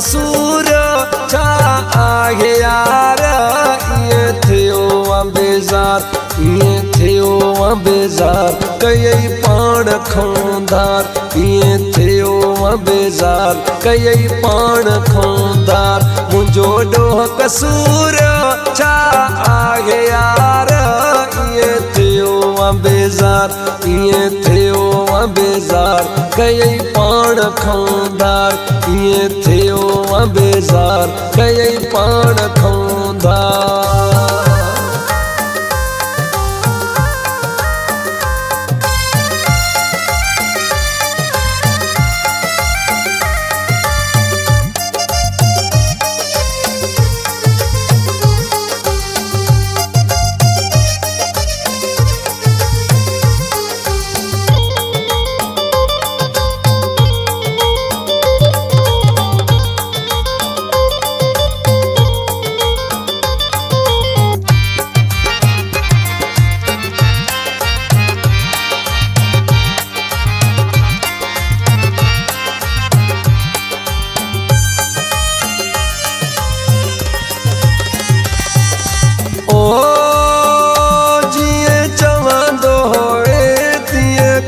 कसूर छा आहे यार इएं थियो बेज़ार इएं थियो बेज़ार कयई पाण खोंदार इएं थियो बेज़ार कयई पाण खोंदार मुंहिंजो ॾोह कसूर छा आहे यार इएं थियो बेज़ार इएं थियो बेज़ार कयई पाण खोंदार इएं थियो बेज़ार कयई पाण खोंदार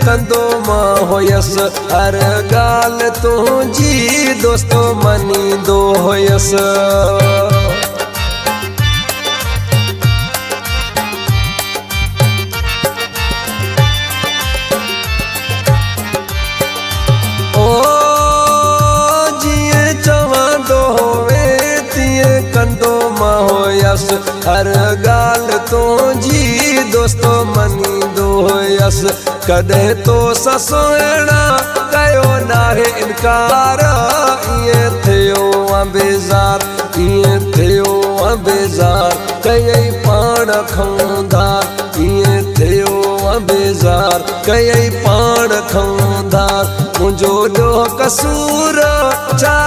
कंदो मां हुयसि हर ॻाल्हि तुंहिंजी दोस्तो मञींदो हुयसि ओ जीअं चवंदो होवे तीअं कंदो मां हुयसि हर ॻाल्हि तुंहिंजी दोस्तो मञींदो हुयसि कॾहिं तो ससुणा कयो नाहे इनकार इएं थियो बेज़ार इएं थियो बेज़ार कयई पाण खोंदार इएं थियो बेज़ार कयई पाण खोंदार मुंहिंजो ॾोह कसूर छा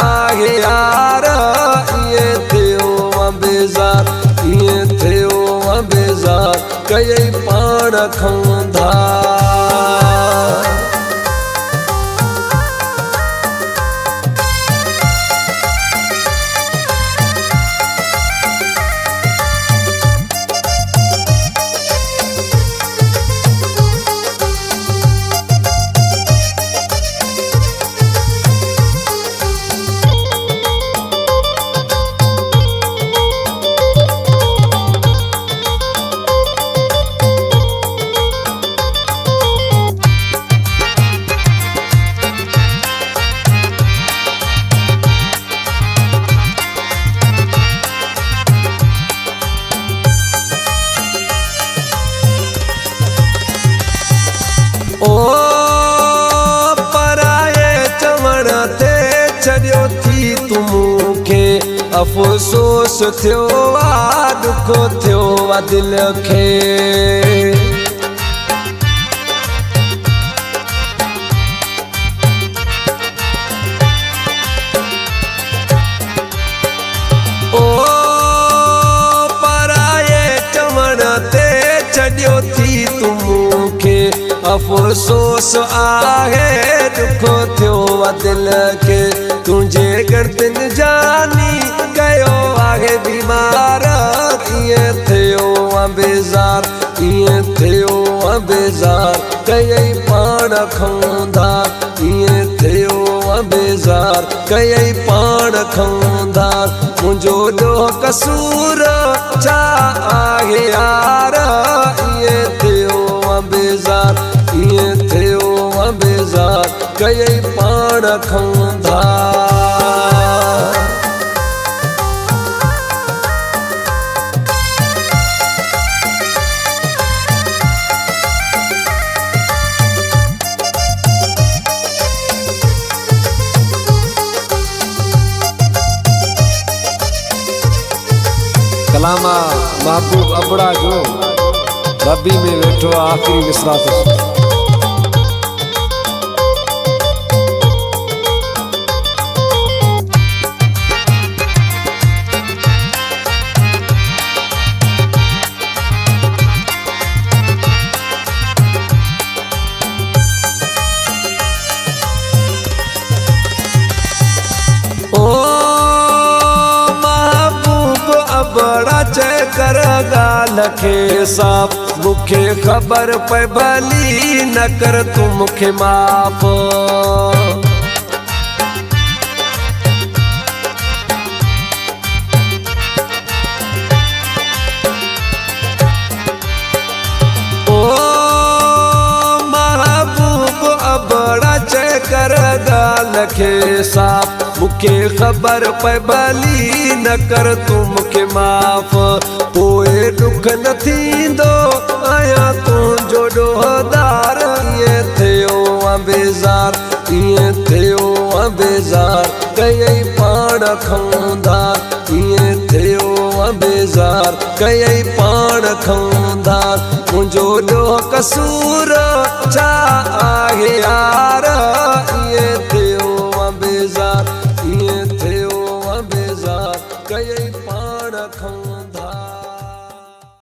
आहे यार इएं थियो बेज़ार इएं थियो बेज़ार कयई पाण खोंदार ओ पराए चवण ते छॾियो थी तूं मूंखे अफ़सोस थियो दुख थियो दिल खे ओ पराए चवण ते छॾियो थी तूं मूंखे अफ़सोस आहे दुख थियो दिल खे तुंहिंजे गर्दन जानी कयो आहे बीमार इएं थियो बेज़ार इएं थियो बेज़ार कयई पाण खोंदार इएं थियो बेज़ार कयई पाण खोंदार मुंहिंजो ॾोह कसूर छा आहे यार इएं थियो बेज़ार इएं थियो बेज़ार कयई पाण खोंदार कलामा महबूब अबड़ा जो रबी में वेठो आखिरी विसरा ओ चए कर ॻाल्हि खे साफ़ मूंखे ख़बर पए भली न कर तूं मूंखे माफ़ कर ॻाल्हि खे साफ़ मूंखे ख़बर पए भली न कर तूं मूंखे माफ़ पोइ दुख न थींदो आहियां तुंहिंजो ॾोहदार ईअं थियो आहे बेज़ार ईअं थियो आहे बेज़ार कयई पाण खऊंदार ईअं थियो आहे बेज़ार कयई पाण खऊंदार मुंहिंजो ॾोह कसूर छा आहे यार